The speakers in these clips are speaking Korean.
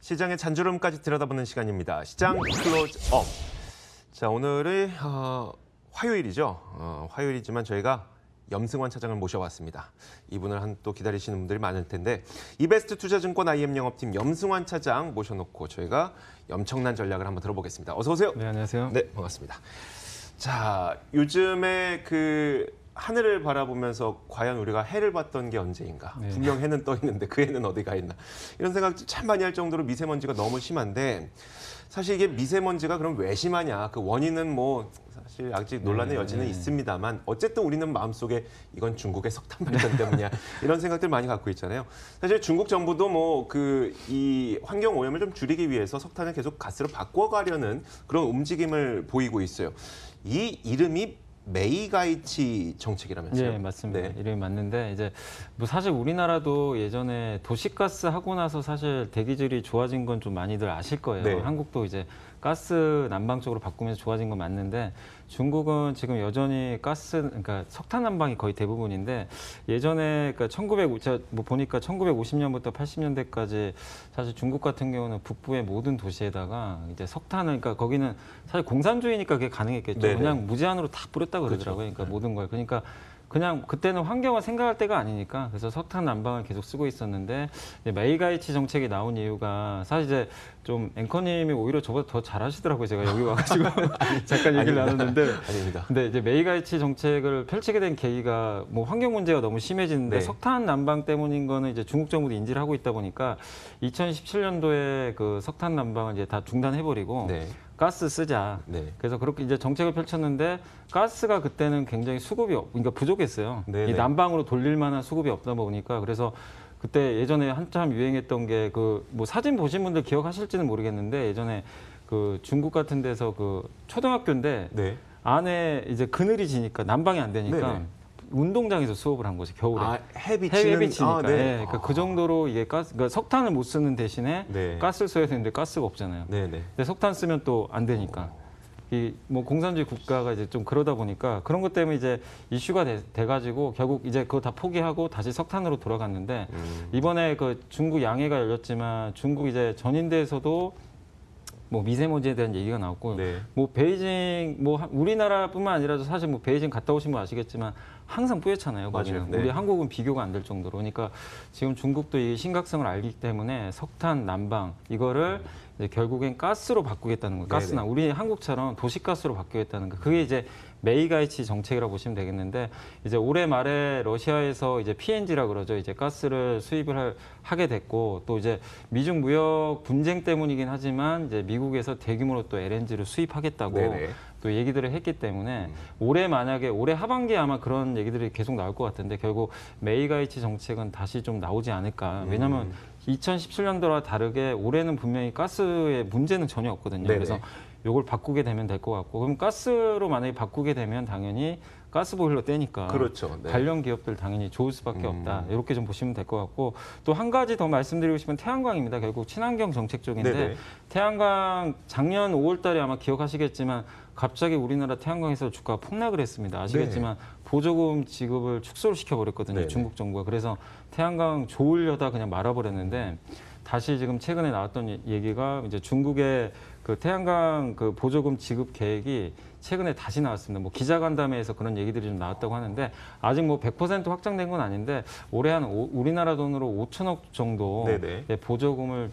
시장의 잔주름까지 들여다보는 시간입니다. 시장 클로즈업. 자, 오늘은 화요일이죠. 화요일이지만 저희가 염승환 차장을 모셔왔습니다. 이분을 또 기다리시는 분들이 많을 텐데 이베스트 투자증권 IM 영업팀 염승환 차장 모셔놓고 저희가 엄청난 전략을 한번 들어보겠습니다. 어서 오세요. 네, 안녕하세요. 네, 반갑습니다. 자, 요즘에 하늘을 바라보면서 과연 우리가 해를 봤던 게 언제인가? 네. 분명 해는 떠 있는데 그 해는 어디 가 있나? 이런 생각 참 많이 할 정도로 미세먼지가 너무 심한데 사실 이게 미세먼지가 그럼 왜 심하냐? 그 원인은 사실 아직 논란의 여지는 있습니다만 어쨌든 우리는 마음속에 이건 중국의 석탄 발전 때문이야 이런 생각들 많이 갖고 있잖아요. 사실 중국 정부도 이 환경 오염을 좀 줄이기 위해서 석탄을 계속 가스로 바꿔가려는 그런 움직임을 보이고 있어요. 이 이름이 메이가이치 정책이라면서요? 네, 맞습니다. 네. 이름이 맞는데 이제 사실 우리나라도 예전에 도시가스 하고 나서 사실 대기질이 좋아진 건 좀 많이들 아실 거예요. 네. 한국도 이제 가스 난방 쪽으로 바꾸면서 좋아진 건 맞는데 중국은 지금 여전히 그러니까 석탄 난방이 거의 대부분인데 예전에 제가 보니까 1950년부터 80년대까지 사실 중국 같은 경우는 북부의 모든 도시에다가 이제 석탄을 그러니까 거기는 사실 공산주의니까 그게 가능했겠죠. 네네. 그냥 무제한으로 다 뿌렸다 그러더라고요. 그렇죠. 그러니까 모든 걸. 그러니까 그냥 그때는 환경을 생각할 때가 아니니까 그래서 석탄 난방을 계속 쓰고 있었는데 이제 메이가이치 정책이 나온 이유가 사실 이제 좀 앵커님이 오히려 저보다 더 잘하시더라고요. 제가 여기 와가지고 잠깐 얘기를 나눴는데 아닙니다. 근데 이제 메이가이치 정책을 펼치게 된 계기가 환경 문제가 너무 심해지는데 네. 석탄 난방 때문인 거는 이제 중국 정부도 인지를 하고 있다 보니까 2017년도에 그 석탄 난방을 이제 다 중단해버리고 네. 가스 쓰자. 네. 그래서 그렇게 이제 정책을 펼쳤는데 가스가 그때는 굉장히 그러니까 부족했어요. 네네. 이 난방으로 돌릴 만한 수급이 없다 보니까 그래서 그때 예전에 한참 유행했던 게 사진 보신 분들 기억하실지는 모르겠는데 예전에 중국 같은 데서 초등학교인데 네. 안에 이제 그늘이 지니까 난방이 안 되니까 네네. 운동장에서 수업을 한 거죠, 겨울에. 햇빛이는 햇빛이니까. 네. 예, 그러니까 그 정도로 이게 그러니까 석탄을 못 쓰는 대신에 네. 가스를 써야 되는데 가스가 없잖아요. 네네. 근데 석탄 쓰면 또 안 되니까. 공산주의 국가가 이제 좀 그러다 보니까 그런 것 때문에 이제 이슈가 돼가지고 결국 이제 그거 다 포기하고 다시 석탄으로 돌아갔는데 이번에 중국 양해가 열렸지만 중국 이제 전인대에서도 미세먼지에 대한 얘기가 나왔고 네. 베이징 우리나라뿐만 아니라 사실 베이징 갔다 오신 분 아시겠지만 항상 뿌옇잖아요. 거기는. 맞아요. 네. 우리 한국은 비교가 안 될 정도로. 그러니까 지금 중국도 이 심각성을 알기 때문에 석탄 난방 이거를 이제 결국엔 가스로 바꾸겠다는 거예요. 가스나 우리 한국처럼 도시가스로 바꾸겠다는 거. 그게 이제 메이가이치 정책이라고 보시면 되겠는데 이제 올해 말에 러시아에서 이제 PNG라 그러죠. 이제 가스를 수입을 하게 됐고 또 이제 미중 무역 분쟁 때문이긴 하지만 이제 미국에서 대규모로 또 LNG를 수입하겠다고 네네. 또 얘기들을 했기 때문에 올해 하반기에 아마 그런 얘기들이 계속 나올 것 같은데 결국 메이가이치 정책은 다시 좀 나오지 않을까. 왜냐하면 2017년도와 다르게 올해는 분명히 가스의 문제는 전혀 없거든요. 네네. 그래서 이걸 바꾸게 되면 될 것 같고 그럼 가스로 만약에 바꾸게 되면 당연히 가스보일러 떼니까 그렇죠. 네. 관련 기업들 당연히 좋을 수밖에 없다. 이렇게 좀 보시면 될 것 같고 또 한 가지 더 말씀드리고 싶은 태양광입니다. 결국 친환경 정책 쪽인데 네네. 태양광 작년 5월 달에 아마 기억하시겠지만 갑자기 우리나라 태양광에서 주가가 폭락을 했습니다. 아시겠지만 보조금 지급을 축소를 시켜버렸거든요. 네네. 중국 정부가. 그래서 태양광 좋으려다 그냥 말아버렸는데 다시 지금 최근에 나왔던 얘기가 이제 중국의 태양광 보조금 지급 계획이 최근에 다시 나왔습니다. 기자간담회에서 그런 얘기들이 좀 나왔다고 하는데 아직 100% 확정된 건 아닌데 올해 우리나라 돈으로 5천억 정도 네네. 보조금을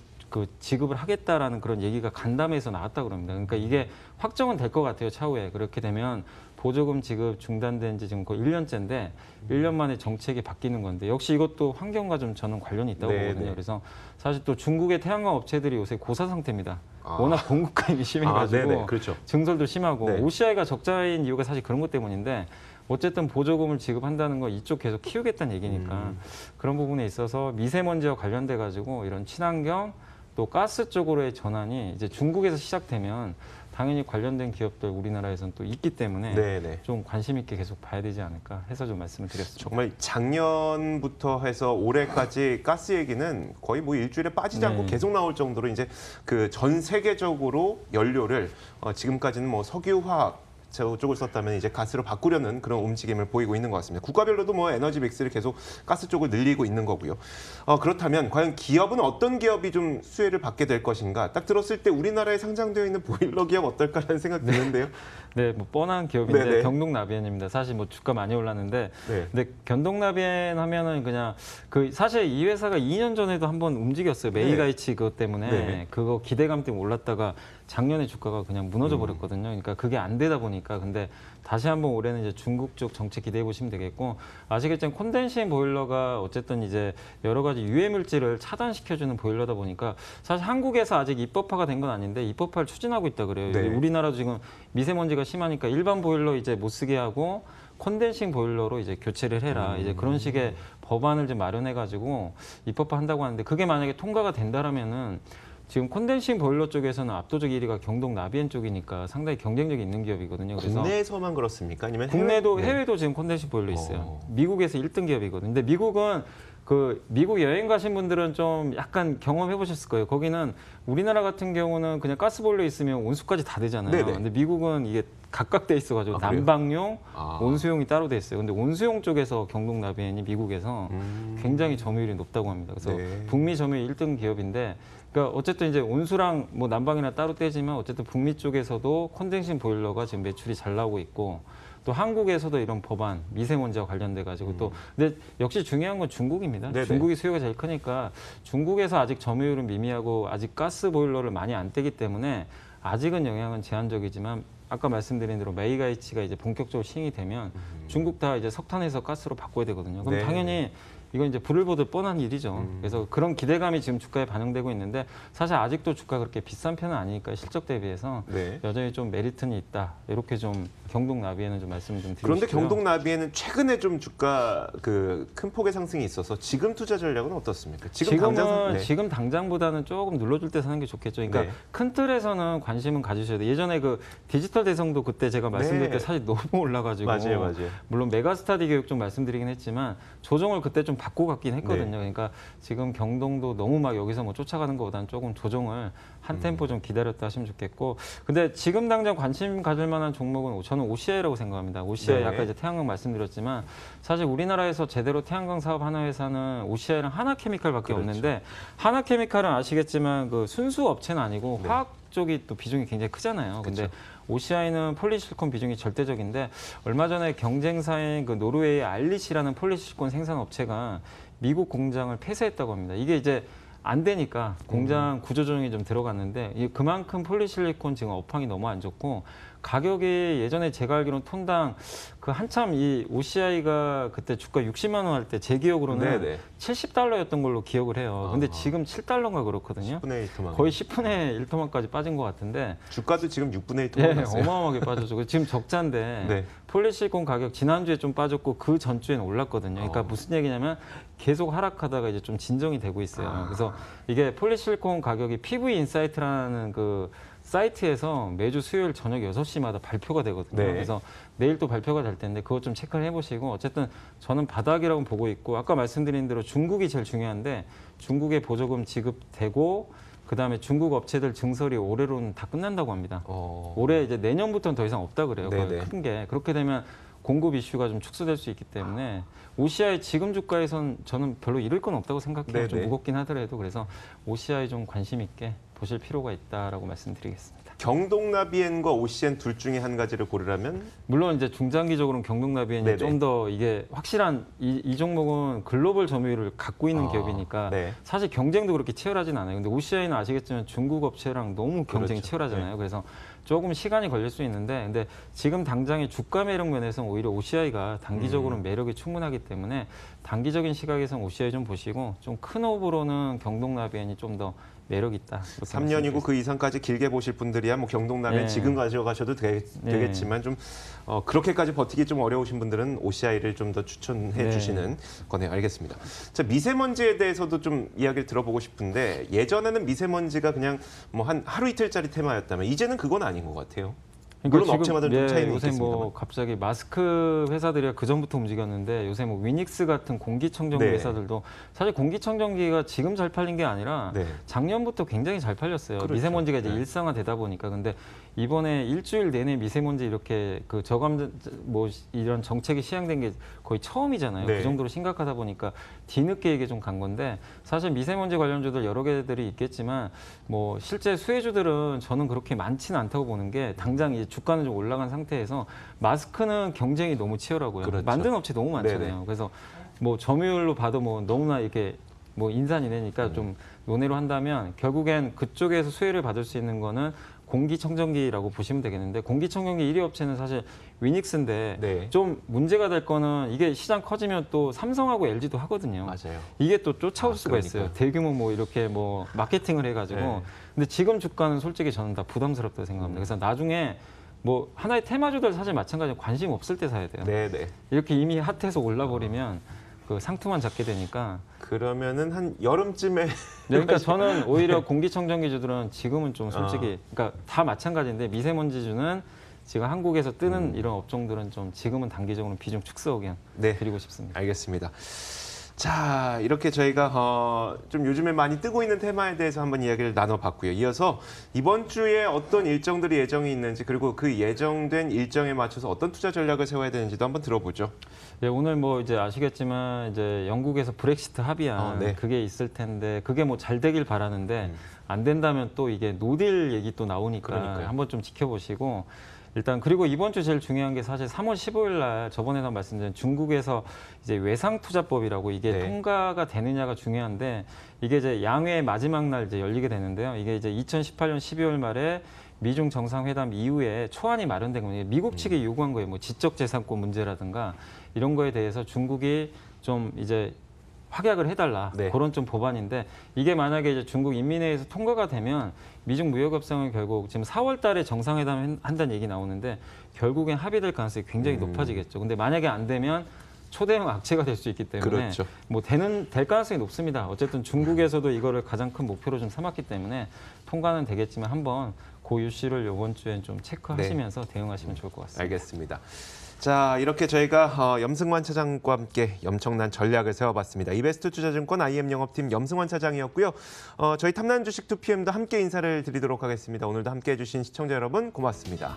지급을 하겠다라는 그런 얘기가 간담회에서 나왔다고 그럽니다. 그러니까 이게 확정은 될 것 같아요, 차후에. 그렇게 되면 보조금 지급 중단된 지 지금 거의 1년째인데 1년 만에 정책이 바뀌는 건데 역시 이것도 환경과 좀 저는 관련이 있다고 보거든요. 그래서 사실 또 중국의 태양광 업체들이 요새 고사 상태입니다. 워낙 공급 가입이 심해가지고 그렇죠. 증설도 심하고 네. OCI가 적자인 이유가 사실 그런 것 때문인데 어쨌든 보조금을 지급한다는 건 이쪽 계속 키우겠다는 얘기니까 그런 부분에 있어서 미세먼지와 관련돼 가지고 이런 친환경 또 가스 쪽으로의 전환이 이제 중국에서 시작되면 당연히 관련된 기업들 우리나라에서는 또 있기 때문에 네네. 좀 관심 있게 계속 봐야 되지 않을까 해서 좀 말씀을 드렸습니다. 정말 작년부터 해서 올해까지 가스 얘기는 거의 일주일에 빠지지 않고 계속 나올 정도로 이제 전 세계적으로 연료를 지금까지는 석유, 화학 쪽을 썼다면 이제 가스로 바꾸려는 그런 움직임을 보이고 있는 것 같습니다. 국가별로도 뭐 에너지 믹스를 계속 가스 쪽을 늘리고 있는 거고요. 그렇다면 과연 기업은 어떤 기업이 좀 수혜를 받게 될 것인가? 딱 들었을 때 우리나라에 상장되어 있는 보일러 기업 어떨까라는 생각 드는데요. 네, 뭐 뻔한 기업인데 네네. 경동나비엔입니다. 사실 뭐 주가 많이 올랐는데, 네. 근데 경동나비엔 하면은 그냥 그 사실 이 회사가 2년 전에도 한번 움직였어요. 메이가이치 그것 때문에 네네. 그거 기대감 때문에 올랐다가 작년에 주가가 그냥 무너져 버렸거든요. 그러니까 그게 안 되다 보니까 근데 다시 한번 올해는 이제 중국 쪽 정책 기대해 보시면 되겠고, 아시겠지만 콘덴싱 보일러가 어쨌든 이제 여러 가지 유해 물질을 차단시켜주는 보일러다 보니까 사실 한국에서 아직 입법화가 된 건 아닌데 입법화를 추진하고 있다 그래요. 네. 우리나라도 지금 미세먼지가 심하니까 일반 보일러 이제 못 쓰게 하고 콘덴싱 보일러로 이제 교체를 해라. 이제 그런 식의 법안을 좀 마련해 가지고 입법화 한다고 하는데, 그게 만약에 통과가 된다라면은 지금 콘덴싱 보일러 쪽에서는 압도적 1위가 경동 나비엔 쪽이니까 상당히 경쟁력이 있는 기업이거든요. 그래서 국내에서만 그렇습니까? 아니면 국내도 네. 해외도 지금 콘덴싱 보일러 있어요. 미국에서 1등 기업이거든요. 근데 미국은 미국 여행 가신 분들은 좀 약간 경험해 보셨을 거예요. 거기는 우리나라 같은 경우는 그냥 가스 보일러 있으면 온수까지 다 되잖아요. 네네. 근데 미국은 이게 각각 돼 있어가지고 그래요? 난방용, 아. 온수용이 따로 돼 있어요. 근데 온수용 쪽에서 경동 나비엔이 미국에서 굉장히 점유율이 높다고 합니다. 그래서 네. 북미 점유율 1등 기업인데, 그러니까 어쨌든 이제 온수랑 뭐 난방이나 따로 떼지만 어쨌든 북미 쪽에서도 콘덴싱 보일러가 지금 매출이 잘 나오고 있고, 또 한국에서도 이런 법안 미세먼지와 관련돼 가지고 또 근데 역시 중요한 건 중국입니다. 네네. 중국이 수요가 제일 크니까 중국에서 아직 점유율은 미미하고 아직 가스 보일러를 많이 안 떼기 때문에 아직은 영향은 제한적이지만, 아까 말씀드린 대로 메이가이치가 이제 본격적으로 시행이 되면 중국 다 이제 석탄에서 가스로 바꿔야 되거든요. 그럼 네. 당연히 이건 이제 불을 보듯 뻔한 일이죠. 그래서 그런 기대감이 지금 주가에 반영되고 있는데, 사실 아직도 주가 그렇게 비싼 편은 아니니까 실적 대비해서 네. 여전히 좀 메리트는 있다. 이렇게 좀 경동 나비에는 좀 말씀 좀 드리고 그런데 싶고요. 경동 나비에는 최근에 좀 주가 큰 폭의 상승이 있어서 지금 투자 전략은 어떻습니까? 지금 당장보다는 조금 눌러줄 때 사는 게 좋겠죠. 그러니까 네. 큰 틀에서는 관심은 가지셔야 돼요. 예전에 그 디지털 대성도 그때 제가 말씀드릴 네. 때 사실 너무 올라가지고 맞아요. 물론 메가스타디 교육 좀 말씀드리긴 했지만 조정을 그때 좀 받고 갔긴 했거든요. 네. 그러니까 지금 경동도 너무 막 여기서 뭐 쫓아가는 것보다는 조금 조정을 한 템포 좀 기다렸다 하시면 좋겠고, 근데 지금 당장 관심 가질 만한 종목은 저는 OCI라고 생각합니다. OCI 네. 아까 이제 태양광 말씀드렸지만 사실 우리나라에서 제대로 태양광 사업 하는 회사는 OCI랑 하나케미칼밖에 그렇죠. 없는데, 하나케미칼은 아시겠지만 그 순수 업체는 아니고 네. 화학 쪽이 또 비중이 굉장히 크잖아요. 근데 OCI는 폴리실콘 비중이 절대적인데, 얼마 전에 경쟁사인 그 노르웨이 알리시라는 폴리실콘 생산 업체가 미국 공장을 폐쇄했다고 합니다. 이게 이제 안 되니까 공장 구조조정이 좀 들어갔는데, 그만큼 폴리실리콘 지금 업황이 너무 안 좋고, 가격이 예전에 제가 알기로는 톤당 그 한참 이 OCI가 그때 주가 60만 원 할 때 제 기억으로는 네네. 70달러였던 걸로 기억을 해요. 근데 지금 7달러인가 그렇거든요. 10분의 1토막. 거의 10분의 1토막까지 빠진 것 같은데, 주가도 지금 6분의 1토막 예, 났어요. 어마어마하게 빠졌죠. 지금 적자인데 네. 폴리실콘 가격 지난주에 좀 빠졌고 그 전주에는 올랐거든요. 그러니까 무슨 얘기냐면 계속 하락하다가 이제 좀 진정이 되고 있어요. 그래서 이게 폴리실콘 가격이 PV 인사이트라는 그 사이트에서 매주 수요일 저녁 6시마다 발표가 되거든요. 네. 그래서 내일 또 발표가 될 텐데 그것 좀 체크를 해보시고, 어쨌든 저는 바닥이라고 보고 있고, 아까 말씀드린 대로 중국이 제일 중요한데 중국에 보조금 지급되고 그다음에 중국 업체들 증설이 올해로는 다 끝난다고 합니다. 올해 이제 내년부터는 더 이상 없다 그래요. 네네. 큰 게. 그렇게 되면 공급 이슈가 좀 축소될 수 있기 때문에 OCI 지금 주가에선 저는 별로 잃을 건 없다고 생각해요. 좀 네네. 무겁긴 하더라도. 그래서 OCI 좀 관심 있게 보실 필요가 있다라고 말씀드리겠습니다. 경동나비엔과 OCN 둘 중에 한 가지를 고르라면 물론 이제 중장기적으로는 경동나비엔이 네네. 좀 더 이게 확실한 이 종목은 글로벌 점유율을 갖고 있는 아, 기업이니까 네. 사실 경쟁도 그렇게 치열하진 않아요. 근데 OCI는 아시겠지만 중국 업체랑 너무 경쟁이 그렇죠. 치열하잖아요. 그래서 조금 시간이 걸릴 수 있는데, 근데 지금 당장의 주가 매력 면에서는 오히려 OCI가 단기적으로는 매력이 충분하기 때문에 단기적인 시각에서는 OCI 좀 보시고, 좀 큰 호흡으로는 경동나비엔이 좀 더 매력 있다. 3년이고 그 이상까지 길게 보실 분들이야 뭐 경동라면 네. 지금 가져가셔도 되겠지만 좀 그렇게까지 버티기 좀 어려우신 분들은 OCI를 좀 더 추천해 네. 주시는 거네요. 알겠습니다. 자, 미세먼지에 대해서도 좀 이야기를 들어보고 싶은데, 예전에는 미세먼지가 그냥 뭐 한 하루 이틀짜리 테마였다면 이제는 그건 아닌 것 같아요. 물론 업체마다 좀 차이는 요새 있겠습니다만. 뭐 갑자기 마스크 회사들이 그 전부터 움직였는데, 요새 뭐 위닉스 같은 공기청정기 네. 회사들도 사실 공기청정기가 지금 잘 팔린 게 아니라 네. 작년부터 굉장히 잘 팔렸어요. 그렇죠. 미세먼지가 이제 네. 일상화되다 보니까. 근데 이번에 일주일 내내 미세먼지 이렇게 그 저감 뭐 이런 정책이 시행된 게 거의 처음이잖아요. 네. 그 정도로 심각하다 보니까 뒤늦게 이게 좀 간 건데 사실 미세먼지 관련주들 여러 개들이 있겠지만 뭐 실제 수혜주들은 저는 그렇게 많지는 않다고 보는 게 당장 이제 주가는 좀 올라간 상태에서 마스크는 경쟁이 너무 치열하고요. 그렇죠. 만드는 업체 너무 많잖아요. 네네. 그래서 뭐 점유율로 봐도 뭐 너무나 이렇게 뭐 인산이내니까 좀 논의로 한다면 결국엔 그쪽에서 수혜를 받을 수 있는 거는 공기청정기라고 보시면 되겠는데 공기청정기 1위 업체는 사실 위닉스인데 네. 좀 문제가 될 거는 이게 시장 커지면 또 삼성하고 LG도 하거든요. 맞아요. 이게 또 쫓아올 수가 그러니까요. 있어요. 대규모 뭐 이렇게 뭐 마케팅을 해가지고. 네. 근데 지금 주가는 솔직히 저는 다 부담스럽다고 생각합니다. 그래서 나중에 뭐 하나의 테마주들 사실 마찬가지로 관심 없을 때 사야 돼요. 네네. 이렇게 이미 핫해서 올라버리면 그 상투만 잡게 되니까. 그러면은 한 여름쯤에 그러니까 저는 오히려 공기청정기주들은 지금은 좀 솔직히 그러니까 다 마찬가지인데 미세먼지주는 지금 한국에서 뜨는 이런 업종들은 좀 지금은 단기적으로 비중 축소 의견 네. 드리고 싶습니다. 알겠습니다. 자, 이렇게 저희가 좀 요즘에 많이 뜨고 있는 테마에 대해서 한번 이야기를 나눠봤고요. 이어서 이번 주에 어떤 일정들이 예정이 있는지 그리고 그 예정된 일정에 맞춰서 어떤 투자 전략을 세워야 되는지도 한번 들어보죠. 네, 오늘 뭐 이제 아시겠지만 이제 영국에서 브렉시트 합의안 네. 그게 있을 텐데 그게 뭐 잘 되길 바라는데 안 된다면 또 이게 노딜 얘기 또 나오니까 그러니까요. 한번 좀 지켜보시고 일단 그리고 이번 주 제일 중요한 게 사실 3월 15일 날 저번에도 말씀드린 중국에서 이제 외상투자법이라고 이게 네. 통과가 되느냐가 중요한데 이게 이제 양회 마지막 날 이제 열리게 되는데요. 이게 이제 2018년 12월 말에 미중 정상회담 이후에 초안이 마련된 겁니다. 미국 측이 요구한 거예요. 뭐 지적재산권 문제라든가 이런 거에 대해서 중국이 좀 이제 확약을 해달라. 네. 그런 좀 법안인데 이게 만약에 이제 중국 인민회에서 통과가 되면 미중 무역 협상은 결국 지금 4월 달에 정상회담 한다는 얘기 나오는데 결국엔 합의될 가능성이 굉장히 높아지겠죠. 근데 만약에 안 되면 초대형 악재가 될 수 있기 때문에 그렇죠. 뭐 될 가능성이 높습니다. 어쨌든 중국에서도 이거를 가장 큰 목표로 좀 삼았기 때문에 통과는 되겠지만 한번 그 이슈를 이번 주엔 좀 체크하시면서 대응하시면 좋을 것 같습니다. 알겠습니다. 자, 이렇게 저희가 염승환 차장과 함께 엄청난 전략을 세워봤습니다. 이베스트 투자증권 IM 영업팀 염승환 차장이었고요. 저희 탐나는 주식 2PM도 함께 인사를 드리도록 하겠습니다. 오늘도 함께해 주신 시청자 여러분 고맙습니다.